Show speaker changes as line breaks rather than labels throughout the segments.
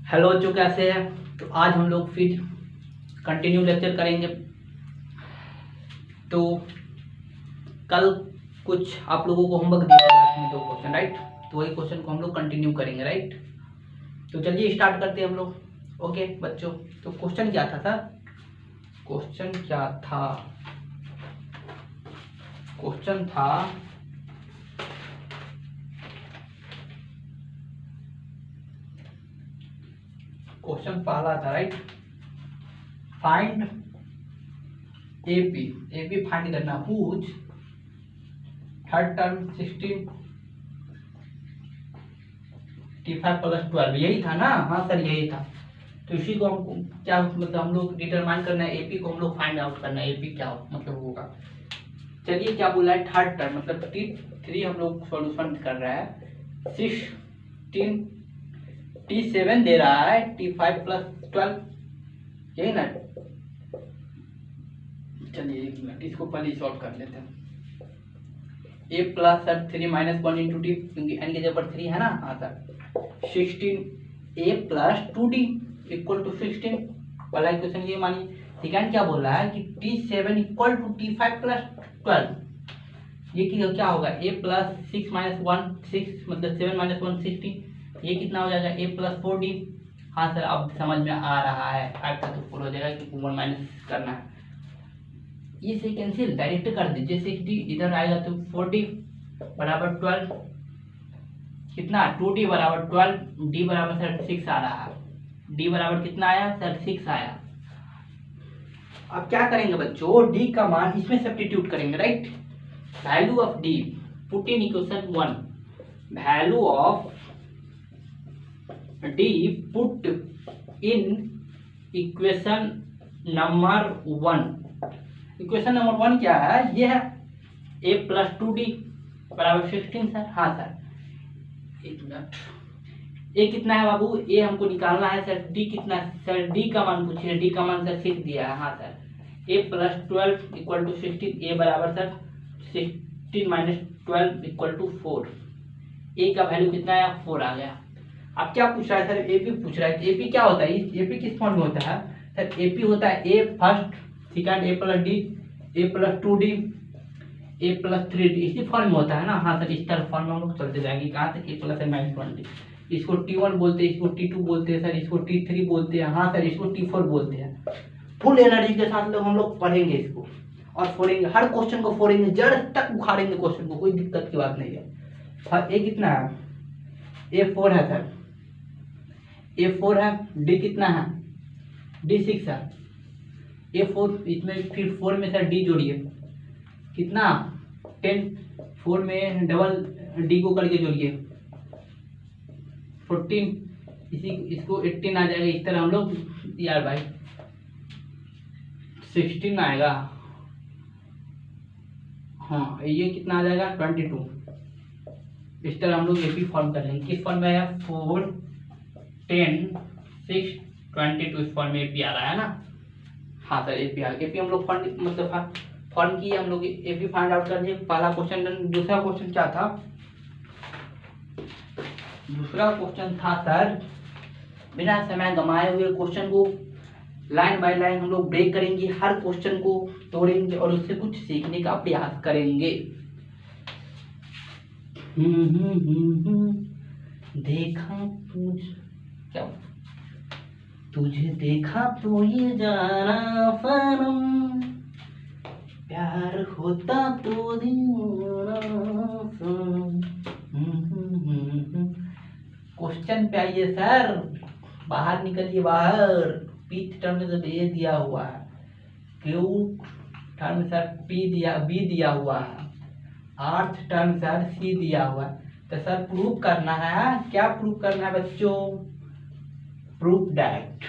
Hello बच्चों, कैसे हैं? तो आज हम लोग फिर कंटिन्यू लेक्चर करेंगे। तो कल कुछ आप लोगों को होमवर्क दिया गया था, 2 क्वेश्चन, राइट? तो वही क्वेश्चन को हम लोग कंटिन्यू करेंगे, राइट? तो चलिए स्टार्ट करते हैं हम लोग। ओके बच्चों, तो क्वेश्चन क्या था सर? क्वेश्चन था क्वेश्चन पहला था, राइट? फाइंड एपी फाइंड करना, पूछ थर्ड टर्म 16 T5 + 12, यही था ना? हाँ सर, यही था। तो इसी को हमको क्या मतलब हम लोग डिटरमाइन करना है, एपी को हम लोग फाइंड आउट करना है, एपी क्या मतलब होगा। चलिए, क्या बोला है? थर्ड टर्म मतलब T3 हम लोग सॉल्यूशन कर रहा है। 16 T7 दे रहा है, T5 + 12, यही ना? चलिए 1 मिनट, इसको पहले सॉल्व कर लेते हैं। a प्लस सर 3 - 1 × t, क्योंकि n की जगह पर 3 है ना। हाँ सर, 16a + 2d = 16। पहला इक्वेशन ये मानिए। सेकंड क्या बोल रहा है कि T7 = T5 + 12। ये क्या होगा? a + 6 - 1 6, मतलब 7 - 1 16। ये कितना हो जाएगा? a + 4d। हाँ सर, अब समझ में आ रहा है। 5 का तो 4 हो जाएगा, क्योंकि 1 माइनस करना है। ये से कैंसिल डायरेक्ट कर दीजिए। 6d इधर आएगा तो 4d बराबर 12, कितना? 2d बराबर 12, d बराबर सर 6 आ रहा है। d बराबर कितना आया सर? 6 आया। अब क्या करेंगे बच्चों? d का मान इसमें सब्स्टिट्यूट करेंगे, right? Value of d put in equation 1, value of d put in equation number 1। Equation number 1 क्या है? ये है a + 2d बराबर 16 सर। हाँ सर, 1 मिनट। a कितना है बाबू? a हमको निकालना है सर। d कितना है सर? d का मान पूछिए। d का मान सर 6 दिया है। हाँ सर, a + 12 = 16, a बराबर सर 16 - 12 = 4। a का वैल्यू कितना आया? 4 आ गया। अब क्या पूछ रहा है सर? एपी पूछ रहा है। एपी क्या होता है? एपी किस फॉर्म में होता है सर? एपी होता है a first, second a + d, a + 2d, a + 3d, इसी फॉर्म में होता है ना। हाँ सर, इस तरह फॉर्म में हम लोग चलते जाएंगे। कहाँ तक? a + n - 1d। इसको T1 बोलते हैं, इसको T2 बोलते हैं सर, इसको T3 बोलते हैं। हाँ सर, इसको T4 बोलते हैं। फुल एनर्जी के साथ लोग हम लोग पढ़ेंगे इसको और फोड़ेंगे, हर क्वेश्चन को फोड़ेंगे, जड़ तक उखाड़ेंगे क्वेश्चन को, कोई दिक्कत की बात नहीं है। हाँ, a कितना है? a4 है सर, a4 है। d कितना है? d 6 है। a4 इसमें फिर 4 में सर d जोड़िए, कितना? 10। 4 में डबल d को करके जोड़िए, 14। इसको 18 आ जाएगा। इस तरह हम लोग यार भाई 16 आएगा। हाँ, ये कितना आ जाएगा? 22। इस तरह हम लोग एपी फॉर्म कर लेंगे। किस फॉर्म में है? 4 10 6 22, इस फॉर्म में एपी आ रहा है ना। हाँ सर, एपी आ गया। एपी हम लोग फॉर्म किए, हम लोग एपी फाइंड आउट कर दिए। पहला क्वेश्चन डन। दूसरा क्वेश्चन क्या था? दूसरा क्वेश्चन था सर, बिना समय गंवाए हुए क्वेश्चन को लाइन बाय लाइन हम लोग ब्रेक करेंगे, हर क्वेश्चन को तोड़ेंगे और उससे कुछ सीखने का प्रयास करेंगे। देखा तुझे देखा तो ये जाना सनम, प्यार होता तो क्वेश्चन पे आइए सर, बाहर निकलिए बाहर। पीथ टर्म में तो ए दिया हुआ है, क्यू टर्म सर बी दिया हुआ है, आर्थ टर्म सर सी दिया हुआ है। तो सर प्रूफ करना है। क्या प्रूफ करना है बच्चों? प्रूफ दैट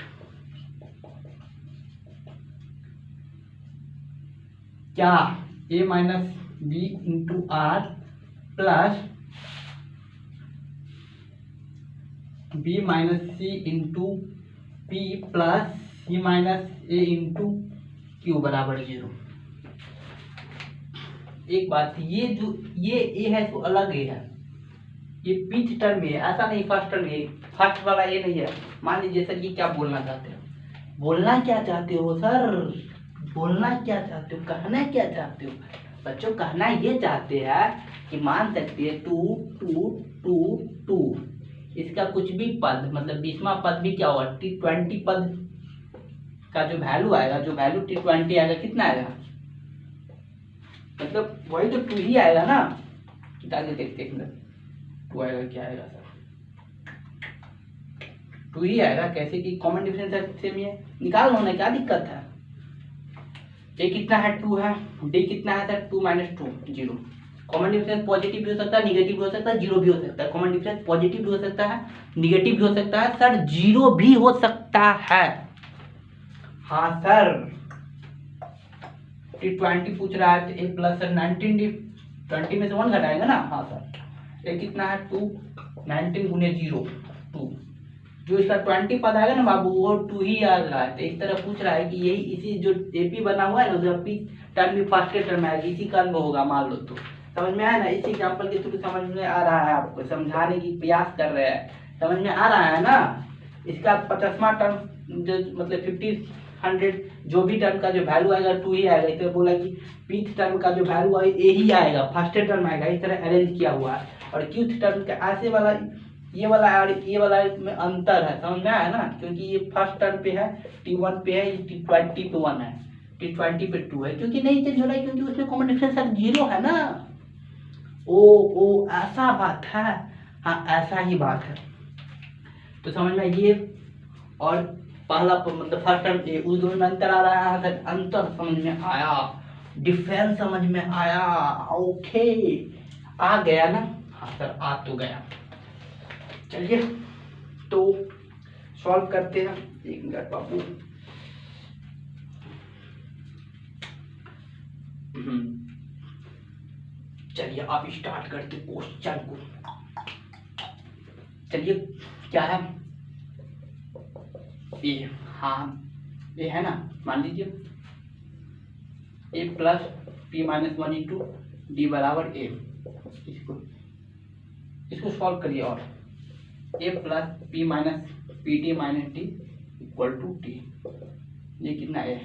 क्या a - b × r plus b - c × p plus c - a × q बराबर 0। एक बात, ये जो ये a है तो अलग a है, ये पीथ टर्म है, ऐसा नहीं फर्स्ट टर्म है, फर्स्ट वाला ये नहीं है। मान लीजिए सर ये क्या बोलना चाहते हो, बोलना क्या चाहते हो सर, बोलना क्या चाहते हो, कहना क्या चाहते हो बच्चों? कहना ये चाहते हैं कि मान सकते हैं 2 2 2 2, इसका कुछ भी पद मतलब 20वां पद भी क्या होगा, T20 पद का जो वैल्यू आएगा, जो वैल्यू T20 आएगा कितना आएगा, मतलब वही तो 2 ही आएगा ना। आगे देखते हैं 2 आएगा, क्या आएगा सर, 2 ही आएगा। कैसे कि कॉमन डिफरेंस सेम ही है, निकाल लो ना, क्या दिक्कत है। ए कितना है 2 है, डी कितना है सर 2 - 2 0। कॉमन डिफरेंस पॉजिटिव भी हो सकता है, निगेटिव भी हो सकता है, जीरो भी हो सकता है। कॉमन डिफरेंस पॉजिटिव भी हो सकता है, निगेटिव भी हो सकता है सर, जीरो भी हो सकता है। हाँ सर, T20 पूछ रहा है तो ए प्लस सर 19D, 20 में से 1 घटाएगा ना। हाँ सर, ए कितना है 2, 19 गुने 0 2, जो इसका 20 पद आएगा ना बाबू वो 2 ही आ रहा है। तो इस तरह पूछ रहा है कि यही इसी जो एपी बना हुआ है ना, जो पी टर्म भी फर्स्ट टर्म आएगी, इसी कर्म में होगा मान लो। तो समझ में आया ना, इस एग्जाम्पल के थ्रू समझ में आ रहा है, आपको समझाने की प्रयास कर रहे हैं, समझ में आ रहा है ना। इसका 50वां टर्म जो मतलब 50 100 जो भी टर्म का जो वैल्यू आएगा 2 ही आएगा। इस तरह बोला कि पीथ टर्म का जो वैल्यू आएगा ए ही आएगा, फर्स्ट टर्म आएगा। इस तरह अरेंज किया हुआ है। और क्यूथ टर्म का ऐसे वाला ये वाला और ये वाला में अंतर है, समझ में आया ना, क्योंकि ये फर्स्ट टर्म पे है T1 पे है, ये T20 पे 1 है, T20 पे 2 है, क्योंकि नहीं चेंज हो रहा है क्योंकि उसमें कॉमन डिफरेंस सर 0 है ना। ओ ऐसा बात है, हाँ ऐसा ही बात है। तो समझ में ये और पहला मतलब फर्स्ट टर्म ए उस दोनों में अंतर आ रहा है, अंतर समझ में आया, डिफरेंस समझ में आया, ओके आ गया ना। हाँ सर आ तो गया। चलिए तो सॉल्व करते हैं, 1 मिनट बाबू। चलिए आप स्टार्ट करते क्वेश्चन को। चलिए क्या है ए, हाँ ये है ना, मान लीजिए A plus P minus 1 into D बराबर ए। इसको सॉल्व करिए और A plus P minus P T minus D equal to T. ये कितना है,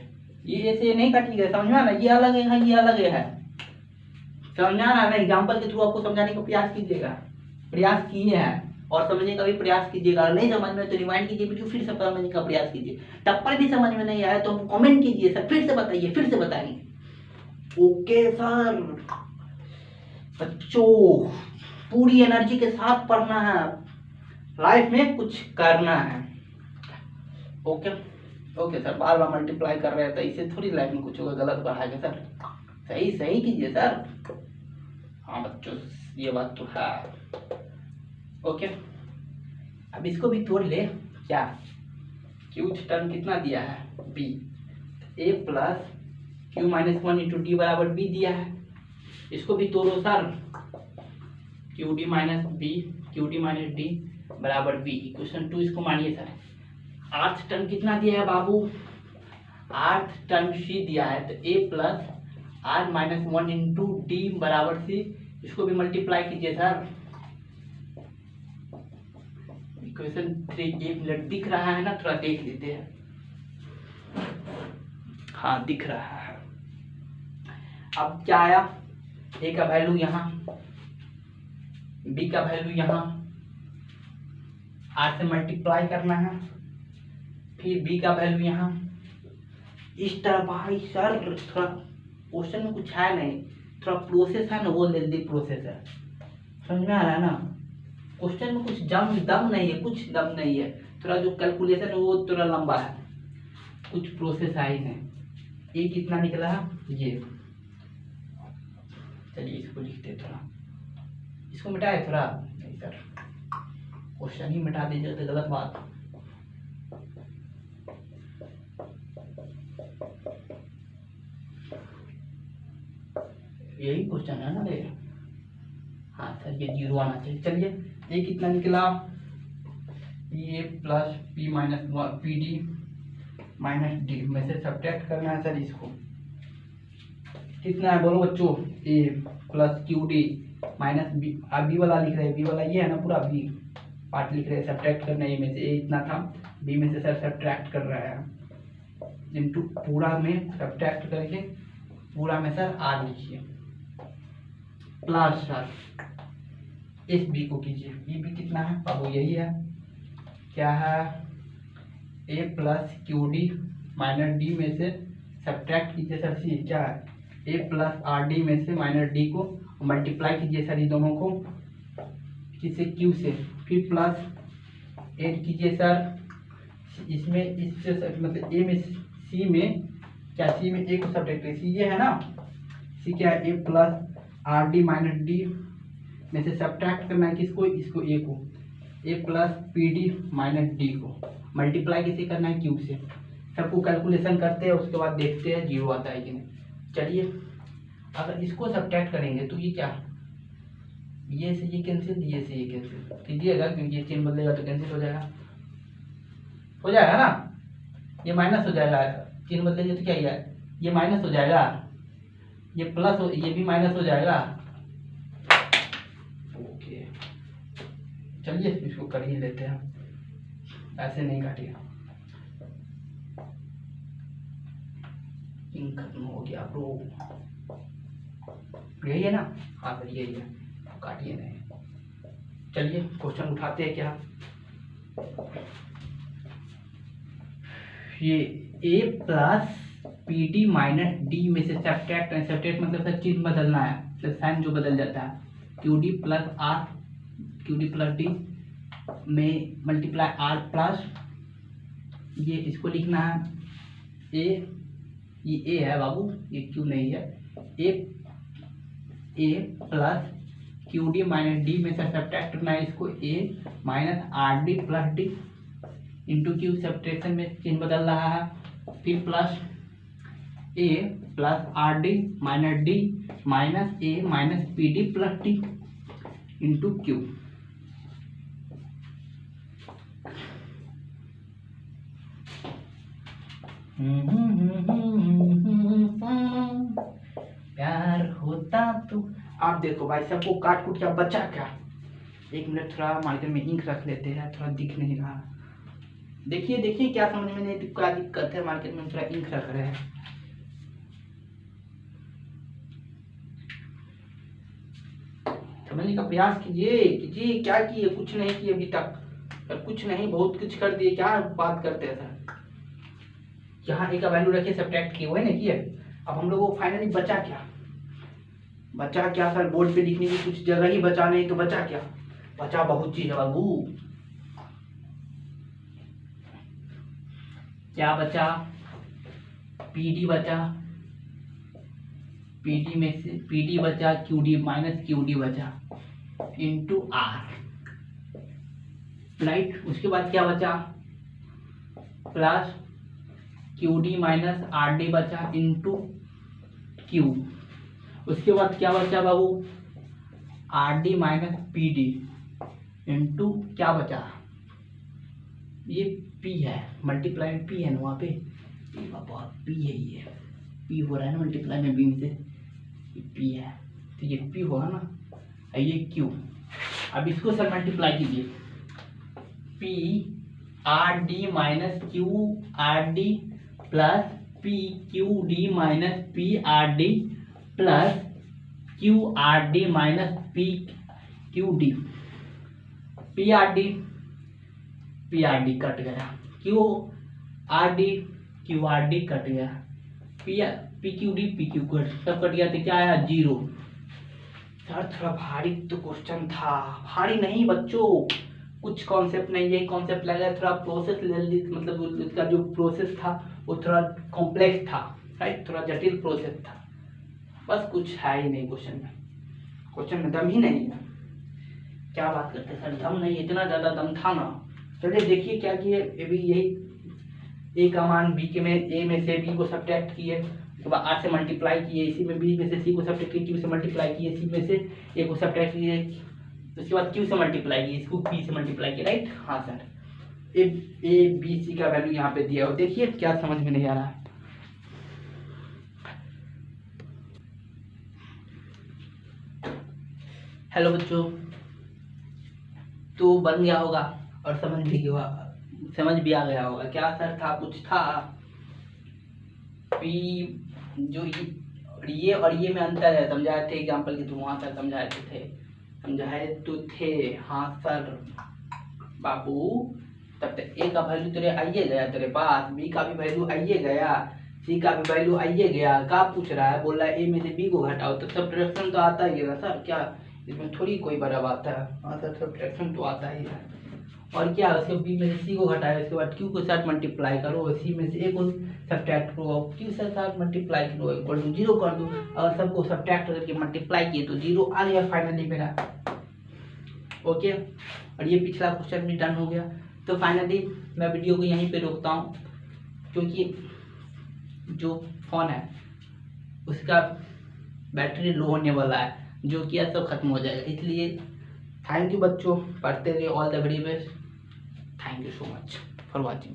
ये ऐसे नहीं काटिएगा, समझ में आना, ये अलग है ये अलग है, समझ में आना ना। एग्जाम्पल के थ्रू आपको समझाने का प्रयास कीजिएगा, प्रयास किए हैं और समझने का भी प्रयास कीजिएगा। नहीं समझ में तो रिवाइंड कीजिए वीडियो, फिर से समझने का प्रयास कीजिए। तब पर भी समझ में नहीं आया तो हम कमेंट कीजिए, सर फिर से बताइए, फिर से बताएंगे। ओके सर, बच्चों पूरी एनर्जी के साथ पढ़ना है, लाइफ में कुछ करना है। ओके ओके सर, बार बार मल्टीप्लाई कर रहे हैं तो इससे थोड़ी लाइफ में कुछ होगा, गलत बढ़ाएगा सर, सही सही कीजिए सर। हाँ बच्चों ये बात तो है। ओके अब इसको भी तोड़ ले, क्या क्यूथ टर्म कितना दिया है B, A plus Q minus 1 into D बराबर बी दिया है। इसको भी तोड़ो sir, Q D minus B, Q D minus D बराबर बी। इक्वेशन 2 इसको मानिए सर। आर्थ टर्म कितना दिया है बाबू, आर्थ टर्म सी दिया है, तो A plus R minus 1 into D बराबर सी। इसको भी मल्टीप्लाई कीजिए सर। इक्वेशन 3 1 मिनट दिख रहा है ना, थोड़ा देख लेते हैं। हाँ दिख रहा है। अब क्या आया, ए का वैल्यू यहाँ, बी का वैल्यू यहाँ, आर से मल्टीप्लाई करना है, फिर बी का वैल्यू यहाँ। इस तरह भाई सर थोड़ा क्वेश्चन में कुछ है नहीं, थोड़ा प्रोसेस है ना, वो लेंदी प्रोसेस है, समझ में आ रहा है ना। क्वेश्चन में कुछ दम नहीं है, कुछ दम नहीं है, थोड़ा जो कैलकुलेशन है वो थोड़ा लंबा है, कुछ प्रोसेस है ही नहीं। ये कितना निकला है ये, चलिए इसको लिखते हैं, थोड़ा इसको मिटाए, थोड़ा नहीं सर क्वेश्चन ही मिटा दीजिए तो गलत बात। यही क्वेश्चन है ना रे, हाँ सर ये 0 आना चाहिए। चलिए ये कितना निकला, A plus P minus P D minus D में से सब्ट्रैक्ट करना है सर। इसको कितना है बोलो बच्चों, A plus Q D minus B, आप बी वाला लिख रहे हैं, बी वाला ये है ना पूरा बी पार्ट लिख रहे हैं, सब्ट्रैक्ट करना है, ए में से ए इतना था, बी में से सर सब्ट्रैक्ट कर रहा है, इनटू पूरा में सब्ट्रैक्ट करके पूरा में सर आर लिखिए प्लस सर इस बी को कीजिए, ये बी कितना है बाबू यही है, क्या है A plus Q D minus D में से सब्ट्रैक्ट कीजिए सर सी क्या है ए प्लस आर डी में से माइनस डी को मल्टीप्लाई कीजिए सर ये दोनों को किससे क्यू से, फिर प्लस एड कीजिए सर इसमें इससे मतलब ए में सी में क्या सी में ए को सब्ट्रैक्ट सी ये है ना, सी क्या है A plus R D minus D में से सब्ट्रैक्ट करना है किसको, इसको ए को, A plus P D minus D को मल्टीप्लाई किसे करना है क्यू से, सबको कैलकुलेशन करते हैं उसके बाद देखते हैं जीरो आता है कि नहीं। चलिए अगर इसको सब्ट्रैक्ट करेंगे तो ये क्या, ये से ये कैंसिल, ये से ये कैंसिल कीजिएगा क्योंकि ये चिन्ह बदलेगा तो कैंसिल हो जाएगा ना, ये माइनस हो जाएगा, चिन्ह बदलेंगे तो क्या ये माइनस हो जाएगा, ये प्लस हो, ये भी माइनस हो जाएगा। ओके चलिए इसको कर ही लेते हैं, ऐसे नहीं काटिएगा, इंक खत्म हो गया ब्रो, यही है ना, हाँ सर यही है, काटिए नहीं। चलिए क्वेश्चन उठाते हैं क्या, ये A plus P D minus D में से सब्ट्रैक्ट मतलब सर चिन्ह बदलना है, तो साइन जो बदल जाता है, Q D plus R, Q D plus D में मल्टीप्लाई आर प्लस ये इसको लिखना है ए, ये ए है बाबू, ये क्यू नहीं है, A plus Q D minus D में से सब्ट्रैक्ट करना है इसको A minus R D plus D into Q, subtraction में चिन्ह बदल रहा है, फिर plus A plus R D minus D minus A minus P D plus D into Q. प्यार होता तो आप देखो भाई सबको काट कूट क्या बचा क्या, एक मिनट थोड़ा मार्केट में इंक रख लेते हैं, थोड़ा दिख नहीं रहा, देखिए क्या समझ में नहीं, क्या दिक्कत है, मार्केट में थोड़ा इंक रख रहे हैं। समझने का प्रयास कीजिए क्या किए, कुछ नहीं किए अभी तक, कुछ नहीं बहुत कुछ कर दिए, क्या बात करते हैं सर, यहाँ ए का वैल्यू रखिए सब्ट्रैक्ट किए हुए ना किए, अब हम लोग को फाइनली बचा क्या सर, बोर्ड पे लिखने की कुछ जगह ही बचा नहीं तो बचा क्या, बचा बहुत चीज है बाबू, क्या बचा, पीडी बचा, पीडी में से पीडी बचा, क्यूडी माइनस क्यूडी बचा इंटू आर राइट, उसके बाद क्या बचा plus QD minus R D बचा इंटू क्यू, उसके बाद क्या बचा बाबू R D minus P D into क्या बचा, ये पी है, मल्टीप्लाई में पी है ना वहाँ पे, बाबा पी है, ये पी हो रहा है ना मल्टीप्लाई में बी से, ये पी है तो ये पी होगा ना, ये क्यू, अब इसको सर मल्टीप्लाई कीजिए, P R D minus Q R D plus P Q D minus P R D plus Q R D minus P Q D, P R D cut गया, Q R D cut गया, P Q D सब cut गया, तो क्या आया zero. Sir थोड़ा भारी तो क्वेश्चन था, भारी नहीं बच्चों, कुछ कॉन्सेप्ट नहीं, यही कॉन्सेप्ट लगा, थोड़ा प्रोसेस मतलब इसका जो प्रोसेस था वो थोड़ा कॉम्प्लेक्स था राइट, थोड़ा जटिल प्रोसेस था, बस कुछ है ही नहीं क्वेश्चन में दम ही नहीं है, क्या बात करते सर, दम नहीं, इतना ज़्यादा दम था ना। चलिए देखिए क्या किए, अभी यही ए का मान बी के में ए में से बी को सब्ट्रैक्ट किए, उसके बाद आर से मल्टीप्लाई किए, इसी में बी में से सी को सब्ट्रैक्ट किए, क्यू से मल्टीप्लाई किए, सी में से ए को सब्ट्रैक्ट किए, उसके बाद क्यू से मल्टीप्लाई किए, इसको पी से मल्टीप्लाई किया राइट, हाँ सर, ए बी सी का वैल्यू यहाँ पे दिया हो, देखिए क्या समझ में नहीं आ रहा है, हेलो बच्चों, तो बन गया होगा और समझ भी आ गया होगा। क्या सर था, कुछ था पी जो ये और ये में अंतर है, समझाए थे एग्जाम्पल के थ्रू, वहाँ सर समझाए तो थे। हाँ सर बाबू, तब तक ए का वैल्यू तेरे आइए गया तेरे पास, बी का भी वैल्यू आइए गया, सी का भी वैल्यू आइए गया। क्या पूछ रहा है, बोल रहा है ए में से बी को घटाओ, तो सब्ट्रैक्शन तो आता ही है ना सर, क्या इसमें थोड़ी कोई बड़ा बात है। हाँ सर सब्ट्रैक्शन तो आता ही है। और क्या उसके बी में से सी को घटाया, उसके बाद क्यू के साथ मल्टीप्लाई करो, सी में से ए को सब्ट्रैक्ट करो, क्यू के साथ मल्टीप्लाई करो, इक्वल टू 0 कर दो। अगर सबको सब्ट्रैक्ट करके मल्टीप्लाई किए तो 0 आ गया फाइनली मेरा। ओके, और ये पिछला क्वेश्चन भी डन हो गया। तो फाइनली मैं वीडियो को यहीं पे रोकता हूँ, क्योंकि जो फ़ोन है उसका बैटरी लो होने वाला है, जो कि सब खत्म हो जाएगा। इसलिए थैंक यू बच्चों, पढ़ते रहिए, all the very best, thank you so much for watching.